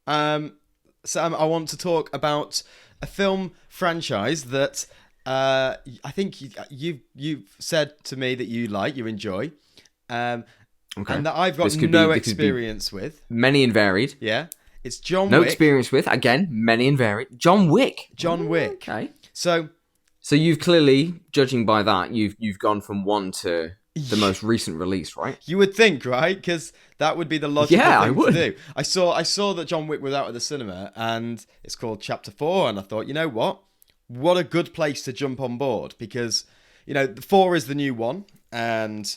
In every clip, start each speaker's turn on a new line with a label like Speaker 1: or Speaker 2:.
Speaker 1: Sam, I want to talk about a film franchise that I think you've said to me that you enjoy, um,
Speaker 2: Okay.
Speaker 1: and that I've got
Speaker 2: This
Speaker 1: no
Speaker 2: could be
Speaker 1: experience with.
Speaker 2: many and varied.
Speaker 1: Yeah, it's John
Speaker 2: No
Speaker 1: Wick.
Speaker 2: experience with, again, many and varied. John Wick.
Speaker 1: John
Speaker 2: Oh,
Speaker 1: Wick.
Speaker 2: okay.
Speaker 1: So
Speaker 2: So you've clearly, judging by that, you've gone from one to the most recent release, right?
Speaker 1: you would think, right? Because that would be the logical
Speaker 2: Yeah, I
Speaker 1: thing to
Speaker 2: would.
Speaker 1: do. I saw that John Wick was out at the cinema, and it's called Chapter 4, and I thought, you know what? What a good place to jump on board, because, 4 is the new one, and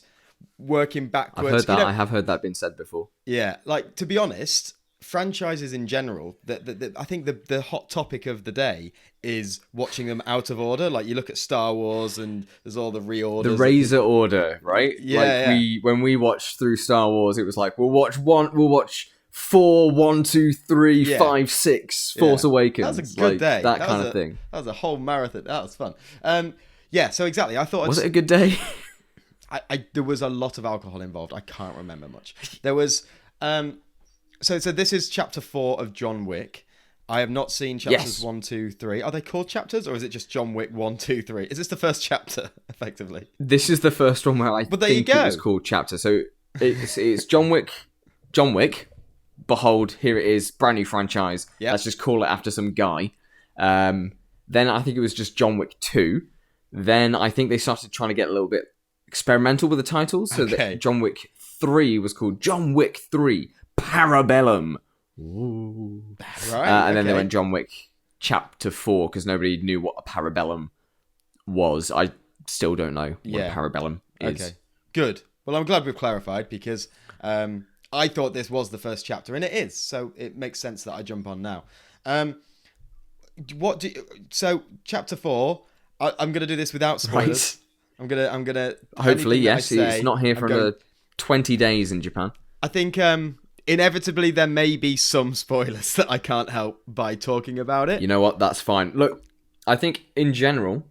Speaker 1: working
Speaker 2: I've
Speaker 1: backwards.
Speaker 2: heard that. I have heard that been said before.
Speaker 1: Yeah, like, to be honest, franchises in general, I think the hot topic of the day is watching them out of order. Like, you look at Star Wars, and there's all the reorders.
Speaker 2: The Razor Order, right?
Speaker 1: Yeah,
Speaker 2: like
Speaker 1: yeah.
Speaker 2: when we watched through Star Wars, it was like we'll watch 4, 1, 2, 3,
Speaker 1: Yeah.
Speaker 2: 5, 6, Force
Speaker 1: Yeah.
Speaker 2: Awakens.
Speaker 1: That was a good day.
Speaker 2: That kind of thing.
Speaker 1: That was a whole marathon. That was fun. Yeah, so exactly. I thought
Speaker 2: Was it a good day?
Speaker 1: there was a lot of alcohol involved. I can't remember much. There was so this is chapter 4 of John Wick. I have not seen chapters
Speaker 2: Yes.
Speaker 1: 1, 2, 3. Are they called chapters, or is it just John Wick 1, 2, 3? Is this the first chapter, effectively?
Speaker 2: This is the first one where I
Speaker 1: But there you
Speaker 2: think it
Speaker 1: go.
Speaker 2: was called Chapter. So it's John Wick. John Wick. Behold, here it is, brand new franchise.
Speaker 1: Yep.
Speaker 2: Let's just call it after some guy. Then I think it was just John Wick 2. Then I think they started trying to get a little bit experimental with the titles. So
Speaker 1: Okay.
Speaker 2: that John Wick 3 was called John Wick 3 Parabellum. Ooh.
Speaker 1: Right.
Speaker 2: And then they
Speaker 1: okay.
Speaker 2: went John Wick Chapter 4 because nobody knew what a parabellum was. I still don't know what a
Speaker 1: Yeah.
Speaker 2: parabellum is.
Speaker 1: Okay. Good. Well, I'm glad we've clarified, because I thought this was the first chapter, and it is. So it makes sense that I jump on now. So chapter 4. I'm going to do this without spoilers.
Speaker 2: Right.
Speaker 1: I'm gonna.
Speaker 2: Hopefully,
Speaker 1: anything that I
Speaker 2: yes.
Speaker 1: say,
Speaker 2: It's not here
Speaker 1: I'm
Speaker 2: for
Speaker 1: going-
Speaker 2: another 20 days in Japan.
Speaker 1: I think inevitably there may be some spoilers that I can't help by talking about it.
Speaker 2: You know what? That's fine. Look, I think in general,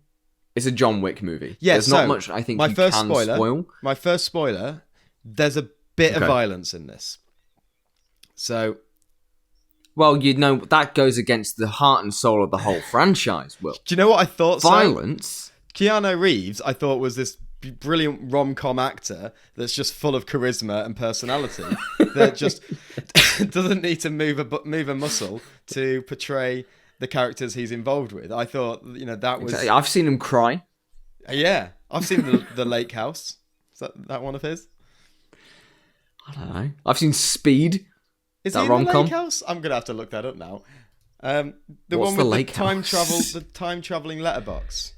Speaker 2: it's a John Wick movie.
Speaker 1: Yeah,
Speaker 2: There's
Speaker 1: so
Speaker 2: not much I think
Speaker 1: my
Speaker 2: you
Speaker 1: first
Speaker 2: can
Speaker 1: spoiler.
Speaker 2: spoil.
Speaker 1: My first spoiler. There's a bit of
Speaker 2: Okay.
Speaker 1: violence in this. So
Speaker 2: Well, you know, that goes against the heart and soul of the whole franchise, Will.
Speaker 1: do you know what I thought? Sam?
Speaker 2: Violence?
Speaker 1: Keanu Reeves, I thought, was this brilliant rom-com actor that's just full of charisma and personality that just doesn't need to move a muscle to portray the characters he's involved with. I thought, that was...
Speaker 2: Exactly. I've seen him cry.
Speaker 1: Yeah, I've seen the Lake House. Is that one of his?
Speaker 2: I don't know. I've seen Speed.
Speaker 1: Is
Speaker 2: That
Speaker 1: he in the
Speaker 2: rom-com?
Speaker 1: Lake House? I'm gonna have to look that up now. The
Speaker 2: What's
Speaker 1: one
Speaker 2: the
Speaker 1: with
Speaker 2: Lake
Speaker 1: the time
Speaker 2: House?
Speaker 1: travel, the time traveling letterbox.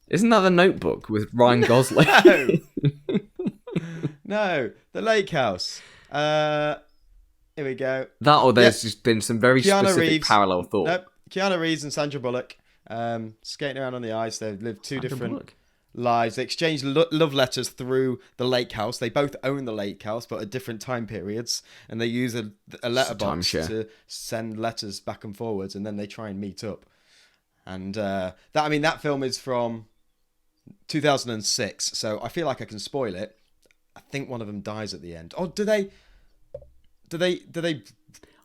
Speaker 2: Isn't that The Notebook with Ryan Gosling?
Speaker 1: No, no, the Lake House. Here we go.
Speaker 2: That or there's just been some very
Speaker 1: Keanu
Speaker 2: specific
Speaker 1: Reeves.
Speaker 2: parallel thought.
Speaker 1: Nope. Keanu Reeves and Sandra Bullock skating around on the ice. They live two
Speaker 2: Sandra
Speaker 1: different
Speaker 2: Bullock.
Speaker 1: lives. They exchange love letters through the Lake House. They both own the Lake House, but at different time periods. And they use a letterbox
Speaker 2: timeshare.
Speaker 1: to send letters back and forwards, and then they try and meet up. And that film is from 2006, so I feel like I can spoil it. I think one of them dies at the end. Oh, do they?
Speaker 2: I
Speaker 1: beat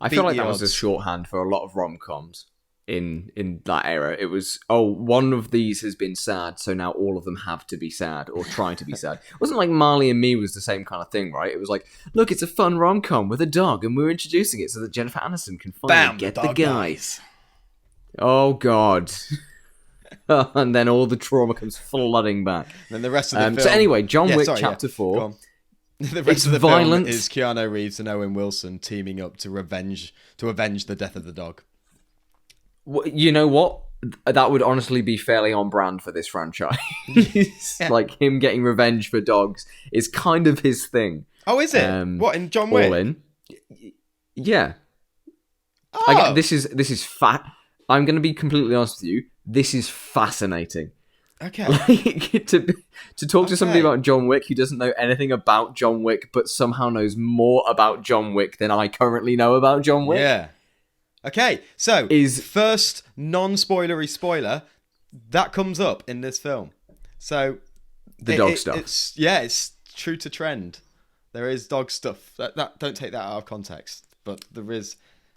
Speaker 2: feel like
Speaker 1: the
Speaker 2: that was a
Speaker 1: odds?
Speaker 2: shorthand for a lot of rom-coms in that era. It was, one of these has been sad, so now all of them have to be sad or try to be sad. It wasn't like Marley and Me was the same kind of thing, right? It was like, look, it's a fun rom-com with a dog, and we're introducing it so that Jennifer Aniston can finally get the
Speaker 1: dog
Speaker 2: guy.
Speaker 1: dies.
Speaker 2: Oh, God. And then all the trauma comes flooding back.
Speaker 1: Then the rest of the film.
Speaker 2: So anyway, John
Speaker 1: Yeah,
Speaker 2: Wick
Speaker 1: sorry,
Speaker 2: Chapter
Speaker 1: yeah.
Speaker 2: 4.
Speaker 1: Go on. The rest
Speaker 2: It's
Speaker 1: of the
Speaker 2: violent.
Speaker 1: film is Keanu Reeves and Owen Wilson teaming up to avenge the death of the dog.
Speaker 2: You know what? That would honestly be fairly on brand for this franchise. Like, him getting revenge for dogs is kind of his thing.
Speaker 1: Oh, is it? What, in John Wick?
Speaker 2: All in. Yeah.
Speaker 1: Oh,
Speaker 2: This is fat. I'm going to be completely honest with you. This is fascinating.
Speaker 1: okay.
Speaker 2: Like, to talk to somebody
Speaker 1: Okay.
Speaker 2: about John Wick who doesn't know anything about John Wick, but somehow knows more about John Wick than I currently know about John Wick.
Speaker 1: Yeah. Okay, so
Speaker 2: Is-
Speaker 1: first non-spoilery spoiler that comes up in this film. So
Speaker 2: The dog stuff.
Speaker 1: It's true to trend. There is dog stuff. That don't take that out of context, but there is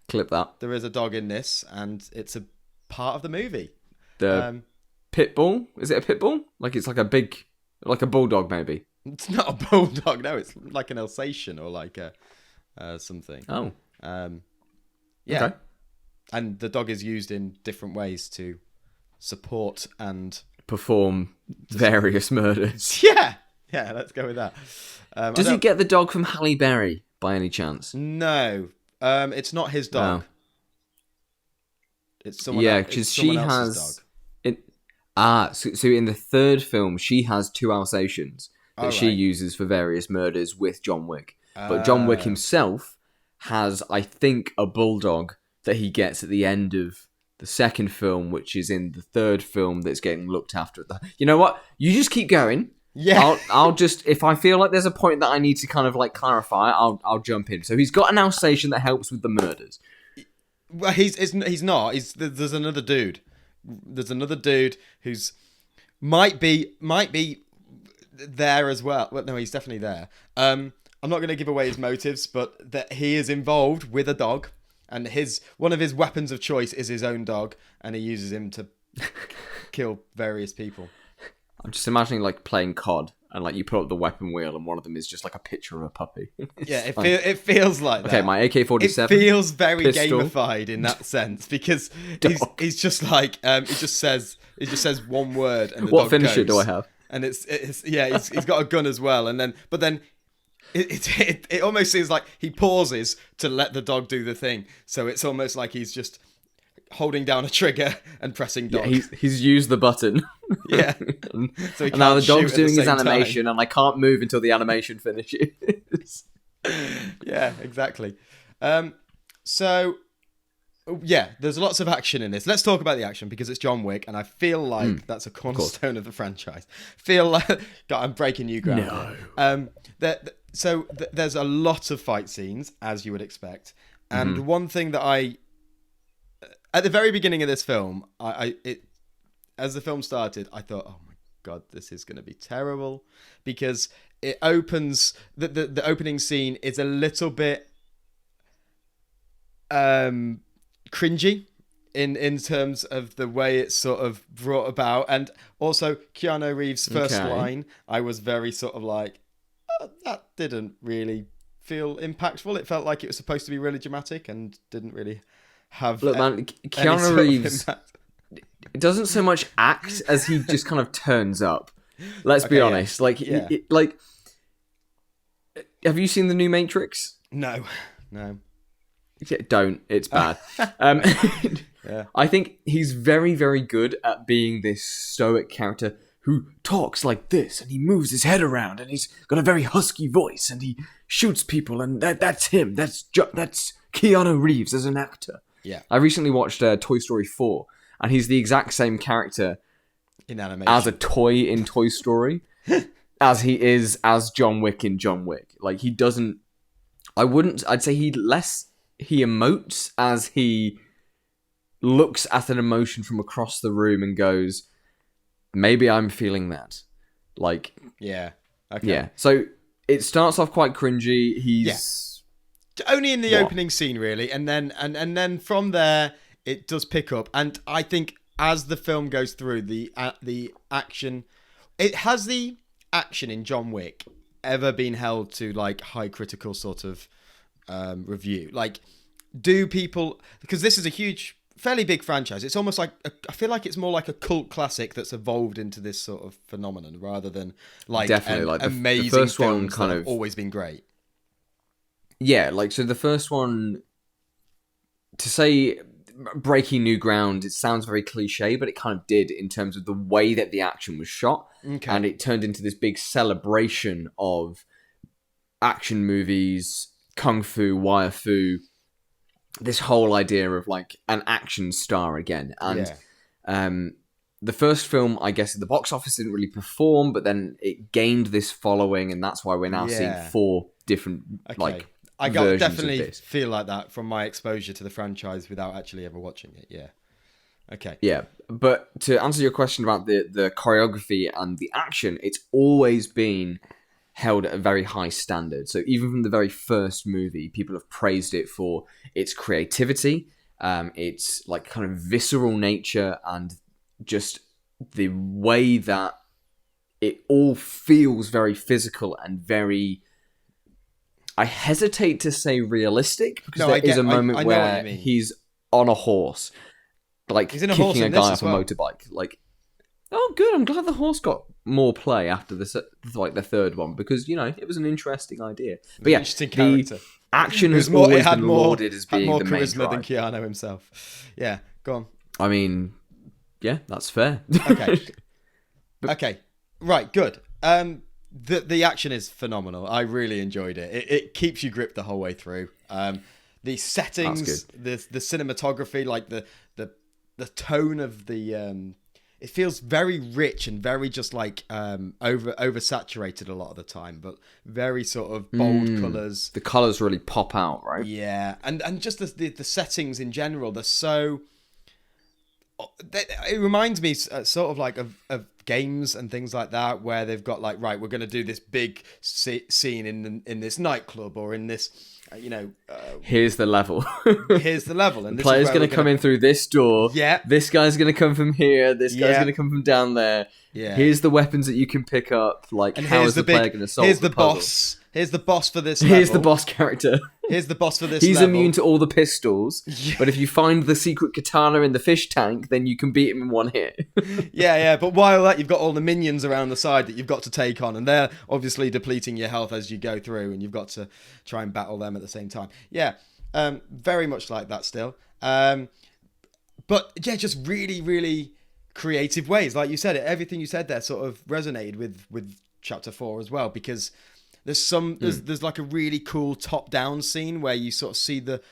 Speaker 2: Clip that.
Speaker 1: There is a dog in this, and it's a part of the movie.
Speaker 2: The pit bull? Is it a pit bull? Like it's like a big, like a bulldog maybe.
Speaker 1: It's not a bulldog. No, it's like an Alsatian or like a something.
Speaker 2: Oh.
Speaker 1: Yeah.
Speaker 2: Okay.
Speaker 1: And the dog is used in different ways to support and
Speaker 2: perform various murders.
Speaker 1: Yeah, let's go with that.
Speaker 2: Does he get the dog from Halle Berry by any chance?
Speaker 1: No, it's not his dog.
Speaker 2: No.
Speaker 1: It's someone.
Speaker 2: Yeah, because she has. So in the third film, she has 2 Alsatians that she uses for various murders with John Wick. But John Wick himself has, I think, a bulldog that he gets at the end of the second film, which is in the third film that's getting looked after. You know what? You just keep going.
Speaker 1: Yeah.
Speaker 2: I'll just, if I feel like there's a point that I need to kind of like clarify, I'll jump in. So he's got an Alsatian that helps with the murders.
Speaker 1: Well, he's not. There's another dude. There's another dude who's might be there as well. Well, no, he's definitely there. I'm not going to give away his motives, but that he is involved with a dog, and one of his weapons of choice is his own dog, and he uses him to kill various people.
Speaker 2: I'm just imagining like playing COD, and like you put up the weapon wheel, and one of them is just like a picture of a puppy.
Speaker 1: Yeah, it feels like that.
Speaker 2: Okay, my AK-47.
Speaker 1: It feels very
Speaker 2: pistol.
Speaker 1: Gamified in that sense because he's just like he just says one word and the
Speaker 2: what
Speaker 1: dog
Speaker 2: finisher
Speaker 1: goes.
Speaker 2: do I have?
Speaker 1: And it's he's got a gun as well, and then it almost seems like he pauses to let the dog do the thing. So it's almost like he's just holding down a trigger and pressing dog.
Speaker 2: Yeah, he's used the button.
Speaker 1: Yeah.
Speaker 2: So and now the dog's doing his animation, and I can't move until the animation finishes.
Speaker 1: Yeah, exactly. So, yeah, there's lots of action in this. Let's talk about the action because it's John Wick, and I feel like that's a cornerstone of the franchise. God, I'm breaking new ground. No. There's a lot of fight scenes, as you would expect, and one thing that at the very beginning of this film, as the film started, I thought, oh my God, this is going to be terrible because it opens, the opening scene is a little bit cringy in terms of the way it's sort of brought about. And also Keanu Reeves' first line, I was very sort of like, that didn't really feel impactful. It felt like it was supposed to be really dramatic and didn't really have
Speaker 2: Keanu Reeves doesn't so much act as he just kind of turns up. Let's be honest. Like, like, have you seen the new Matrix?
Speaker 1: No.
Speaker 2: Yeah, don't. It's bad.
Speaker 1: Yeah.
Speaker 2: I think he's very, very good at being this stoic character who talks like this, and he moves his head around, and he's got a very husky voice, and he shoots people, and that's him. That's Keanu Reeves as an actor.
Speaker 1: Yeah.
Speaker 2: I recently watched Toy Story 4, and he's the exact same character
Speaker 1: in animation
Speaker 2: as a toy in Toy Story as he is as John Wick in John Wick. Like, he doesn't... I'd say he emotes as he looks at an emotion from across the room and goes, maybe I'm feeling that. Like...
Speaker 1: Yeah. Okay.
Speaker 2: Yeah. So, it starts off quite cringy. He's...
Speaker 1: Only in the opening scene, really, and then from there it does pick up. And I think as the film goes through, the action, has the action in John Wick ever been held to like high critical sort of review? Like, do people, because this is a fairly big franchise, it's almost like I feel like it's more like a cult classic that's evolved into this sort of phenomenon rather than like definitely like amazing the first films one kind that have always been great.
Speaker 2: Yeah, like, so the first one, to say breaking new ground, it sounds very cliche, but it kind of did in terms of the way that the action was shot. Okay. And it turned into this big celebration of action movies, kung fu, wire fu, this whole idea of like an action star again. And the first film, I guess, at the box office didn't really perform, but then it gained this following, and that's why we're now seeing 4 different like... I
Speaker 1: definitely feel like that from my exposure to the franchise without actually ever watching it. Yeah. Okay.
Speaker 2: Yeah, but to answer your question about the choreography and the action, it's always been held at a very high standard. So even from the very first movie, people have praised it for its creativity, its like kind of visceral nature, and just the way that it all feels very physical and very... I hesitate to say realistic, because there is a moment where he's on a horse, like he's in a kicking a guy off a motorbike. Like, oh, good. I'm glad the horse got more play after the third one, because it was an interesting idea. But yeah,
Speaker 1: interesting character.
Speaker 2: Action has always been lauded as being the main
Speaker 1: charisma
Speaker 2: drive.
Speaker 1: than Keanu himself. Yeah, go on.
Speaker 2: I mean, yeah, that's fair.
Speaker 1: Okay. Okay. Right. Good. The action is phenomenal. I really enjoyed it. It keeps you gripped the whole way through. The settings, the cinematography, like the tone of the it feels very rich and very just like oversaturated a lot of the time, but very sort of bold colours.
Speaker 2: The colours really pop out, right?
Speaker 1: Yeah, and just the settings in general, they're so... It reminds me sort of like of games and things like that, where they've got like, right, we're going to do this big scene in this nightclub, or in this,
Speaker 2: here's the level.
Speaker 1: Here's the level, and
Speaker 2: the player's going to come in through this door.
Speaker 1: Yeah,
Speaker 2: this guy's going to come from here. This guy's going to come from down there.
Speaker 1: Yeah,
Speaker 2: here's the weapons that you can pick up. Like, and how is the player going to solve?
Speaker 1: Here's the
Speaker 2: puzzle?
Speaker 1: Boss. Here's the boss for this level.
Speaker 2: Here's the boss character.
Speaker 1: Here's the boss for this
Speaker 2: He's
Speaker 1: level.
Speaker 2: immune to all the pistols, but if you find the secret katana in the fish tank, then you can beat him in one hit.
Speaker 1: Yeah, but while that, you've got all the minions around the side that you've got to take on, and they're obviously depleting your health as you go through, and you've got to try and battle them at the same time. Yeah, very much like that still. But yeah, just really, really creative ways. Like you said, everything you said there sort of resonated with Chapter 4 as well, because... There's like a really cool top-down scene where you sort of see the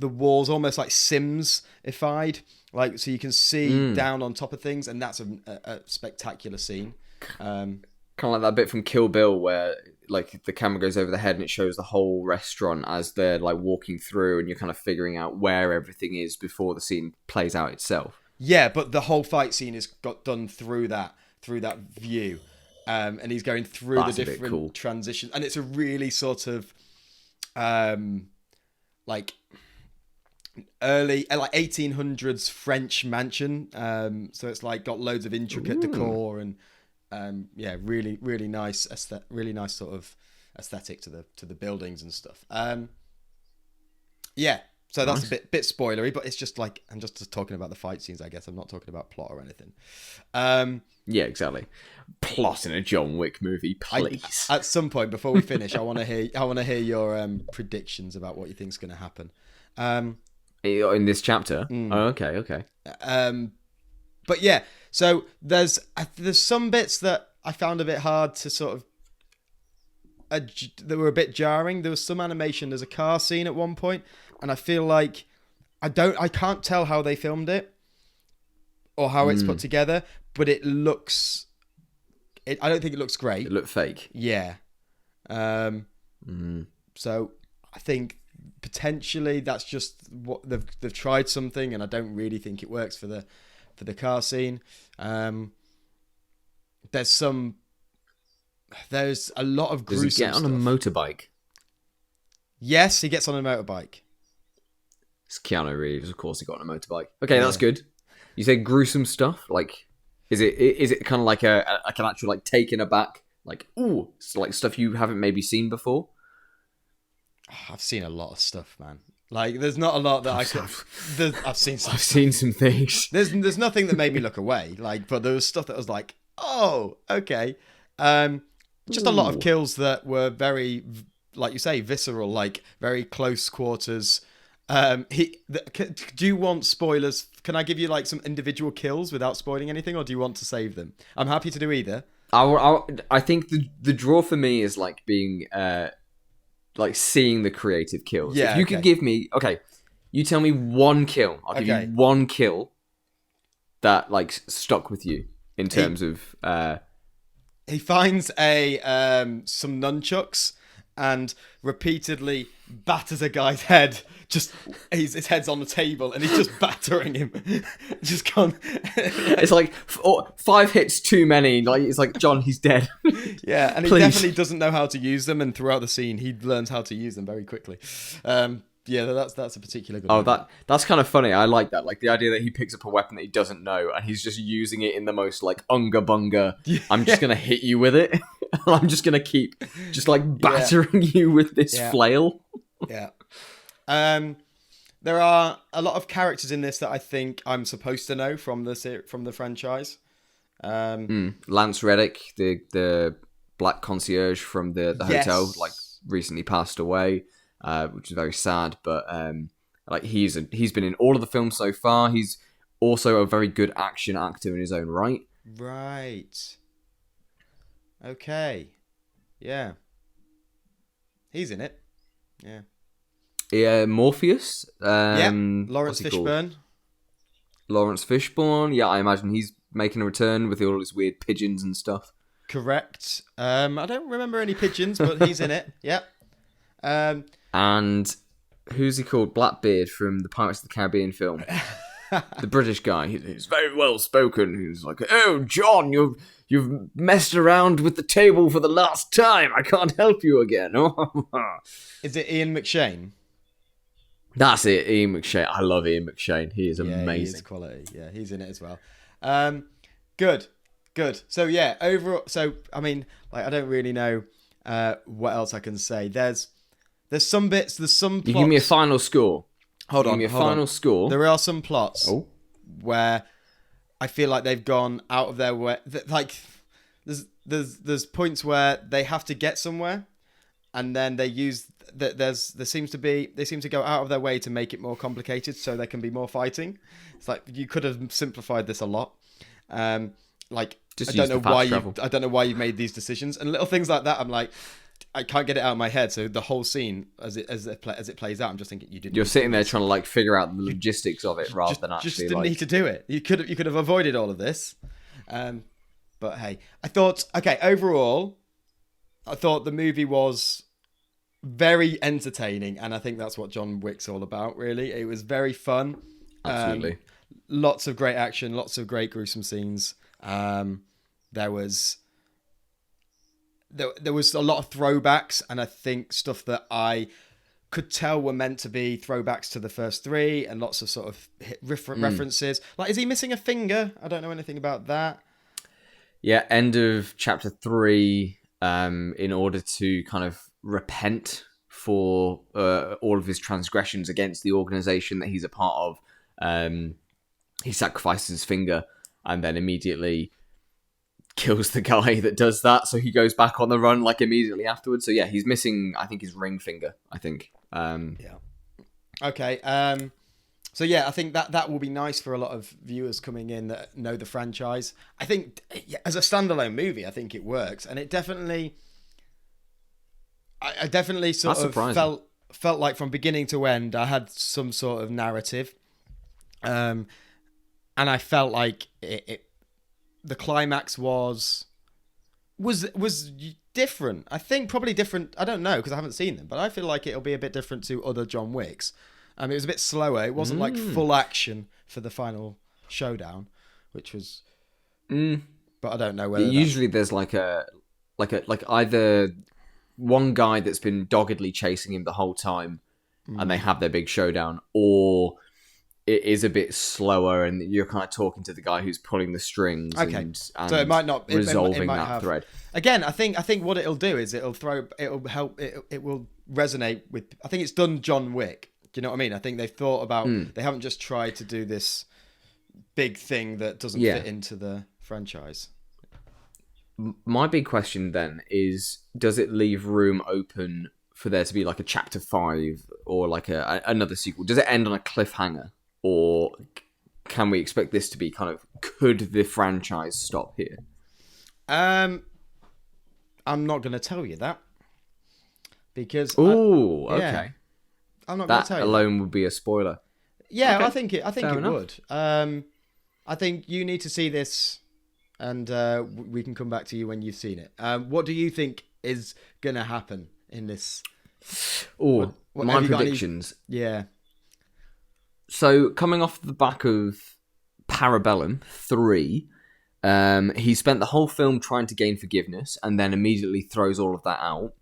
Speaker 1: walls almost like Sims-ified, like so you can see down on top of things, and that's a spectacular scene.
Speaker 2: Kind of like that bit from Kill Bill where like the camera goes over the head and it shows the whole restaurant as they're like walking through, and you're kind of figuring out where everything is before the scene plays out itself.
Speaker 1: Yeah, but the whole fight scene is got done through that view. And he's going through the different transitions, and it's a really sort of like early like 1800s French mansion. So it's like got loads of intricate decor, and yeah, really really nice really nice sort of aesthetic to the buildings and stuff. Yeah. So that's a bit spoilery, but it's just like, I'm just talking about the fight scenes, I guess. I'm not talking about plot or anything.
Speaker 2: Yeah, exactly. Plot in a John Wick movie, please.
Speaker 1: At some point before we finish, I want to hear your predictions about what you think's going to happen.
Speaker 2: In this chapter. Oh, okay.
Speaker 1: But yeah, so there's some bits that I found a bit hard to sort of. That were a bit jarring. There was some animation. There's a car scene at one point, and I feel like I can't tell how they filmed it or how it's put together, but it looks. I don't think it looks great.
Speaker 2: It looked fake.
Speaker 1: Yeah. So I think potentially that's just what they've tried something, and I don't really think it works for the car scene. There's a lot of gruesome
Speaker 2: stuff. Does he get on a motorbike?
Speaker 1: Yes, he gets on a motorbike.
Speaker 2: It's Keanu Reeves, of course he got on a motorbike. Okay, that's good. You say gruesome stuff? Like, is it kind of like an actual like taken aback, like it's like stuff you haven't maybe seen before?
Speaker 1: I've seen a lot of stuff, man. Like, there's not a lot that I've seen
Speaker 2: some things.
Speaker 1: There's nothing that made me look away. Like, but there was stuff that was like, oh, okay. Just a lot of kills that were very, like you say, visceral, like very close quarters. Do you want spoilers? Can I give you like some individual kills without spoiling anything, or do you want to save them? I'm happy to do either.
Speaker 2: I think the draw for me is like being like seeing the creative kills.
Speaker 1: Yeah,
Speaker 2: if you could give me, you tell me one kill. I'll give you one kill that like stuck with you in terms of.
Speaker 1: He finds some nunchucks and repeatedly batters a guy's head. Just his head's on the table and he's just battering him. Just can't.
Speaker 2: It's like 5 hits too many. Like it's like, John, he's dead.
Speaker 1: Yeah, and he
Speaker 2: Please.
Speaker 1: definitely doesn't know how to use them. And throughout the scene, he learns how to use them very quickly. Yeah, that's a particular good one.
Speaker 2: That's kind of funny. I like that. Like the idea that he picks up a weapon that he doesn't know and he's just using it in the most like unga bunga. I'm just gonna hit you with it. I'm just gonna keep just like battering you with this flail.
Speaker 1: Yeah. There are a lot of characters in this that I think I'm supposed to know from the franchise.
Speaker 2: Lance Reddick, the black concierge from the hotel, like recently passed away. Which is very sad, but like he's been in all of the films so far. He's also a very good action actor in his own right.
Speaker 1: Right. Okay. Yeah. He's in it. Yeah.
Speaker 2: Yeah, Morpheus.
Speaker 1: Lawrence Fishburne.
Speaker 2: Lawrence Fishburne. Yeah, I imagine he's making a return with all his weird pigeons and stuff.
Speaker 1: Correct. I don't remember any pigeons, but he's in it. Yep.
Speaker 2: And who's he called? Blackbeard from the Pirates of the Caribbean film. The British guy. He's very well spoken. He's like, "Oh, John, you've messed around with the table for the last time. I can't help you again."
Speaker 1: Is it Ian McShane?
Speaker 2: That's it, Ian McShane. I love Ian McShane. He is amazing.
Speaker 1: He is quality. Yeah, he's in it as well. Good. So yeah, overall. So I mean, like, I don't really know what else I can say. There's some bits. There's some plots.
Speaker 2: You give me a final score.
Speaker 1: Hold on.
Speaker 2: Give me a final score.
Speaker 1: There are some plots where I feel like they've gone out of their way. Like there's points where they have to get somewhere, and then they use that. They seem to go out of their way to make it more complicated, so there can be more fighting. It's like you could have simplified this a lot. Like
Speaker 2: Just
Speaker 1: I don't know why you've made these decisions, and little things like that. I'm like, I can't get it out of my head. So the whole scene, as it plays out, I'm just thinking you didn't.
Speaker 2: You're sitting there trying to like figure out the logistics of it rather than actually.
Speaker 1: Just didn't need to do it. You could have avoided all of this. But hey, I thought overall, I thought the movie was very entertaining, and I think that's what John Wick's all about. Really, it was very fun.
Speaker 2: Absolutely.
Speaker 1: Lots of great action, lots of great gruesome scenes. There was a lot of throwbacks, and I think stuff that I could tell were meant to be throwbacks to the first three, and lots of sort of references. Like, is he missing a finger? I don't know anything about that.
Speaker 2: Yeah, end of chapter 3. In order to kind of repent for all of his transgressions against the organization that he's a part of, he sacrifices his finger and then immediately kills the guy that does that, so he goes back on the run like immediately afterwards. So yeah, he's missing, I think, his ring finger. I think.
Speaker 1: Yeah. Okay. So yeah, I think that will be nice for a lot of viewers coming in that know the franchise. I think as a standalone movie, I think it works, and it definitely. I definitely sort of felt like from beginning to end, I had some sort of narrative, and I felt like the climax was different. I think probably different. I don't know because I haven't seen them, but I feel like it'll be a bit different to other John Wicks. It was a bit slower. It wasn't like full action for the final showdown, which was. But I don't know whether.
Speaker 2: Usually, there's like either one guy that's been doggedly chasing him the whole time, and they have their big showdown, or it is a bit slower, and you're kind of talking to the guy who's pulling the strings.
Speaker 1: Okay,
Speaker 2: and
Speaker 1: so it might not
Speaker 2: resolving that
Speaker 1: have,
Speaker 2: thread.
Speaker 1: Again, I think what it'll do is it'll help. It will resonate with. I think it's done John Wick. Do you know what I mean? I think they've thought about. They haven't just tried to do this big thing that doesn't fit into the franchise.
Speaker 2: My big question then is: does it leave room open for there to be like a chapter 5 or like another sequel? Does it end on a cliffhanger, or can we expect this to be kind of? Could the franchise stop here?
Speaker 1: I'm not going to tell you that because.
Speaker 2: Okay.
Speaker 1: I'm not going to tell you.
Speaker 2: That alone would be a spoiler.
Speaker 1: Yeah,
Speaker 2: okay.
Speaker 1: I think it would. I think you need to see this, and we can come back to you when you've seen it. What do you think is going to happen in this?
Speaker 2: Or
Speaker 1: What-
Speaker 2: my
Speaker 1: have you got any-
Speaker 2: predictions.
Speaker 1: Yeah.
Speaker 2: So coming off the back of Parabellum 3, he spent the whole film trying to gain forgiveness and then immediately throws all of that out.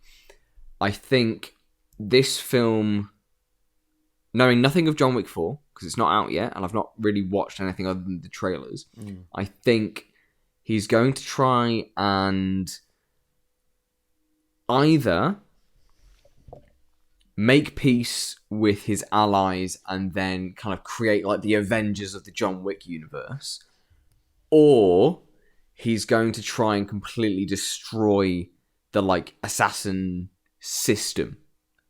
Speaker 2: I think this film, knowing nothing of John Wick 4, because it's not out yet, and I've not really watched anything other than the trailers, I think he's going to try and either make peace with his allies and then kind of create like the Avengers of the John Wick universe, or he's going to try and completely destroy the like assassin system.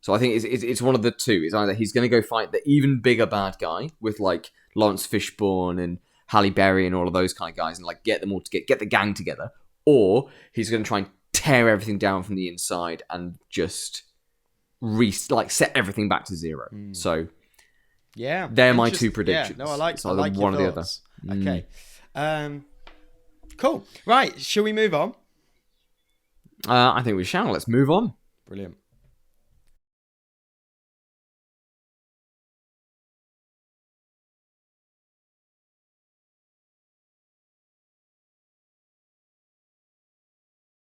Speaker 2: So I think it's one of the two. It's either he's going to go fight the even bigger bad guy with like Lawrence Fishburne and Halle Berry and all of those kind of guys and like get them all to get the gang together, or he's going to try and tear everything down from the inside and just set everything back to zero. So
Speaker 1: Yeah,
Speaker 2: they're my two predictions.
Speaker 1: Yeah, no, I like
Speaker 2: so
Speaker 1: one
Speaker 2: or the other.
Speaker 1: Okay, cool. Right, shall we move on?
Speaker 2: I think we shall. Let's move on.
Speaker 1: Brilliant.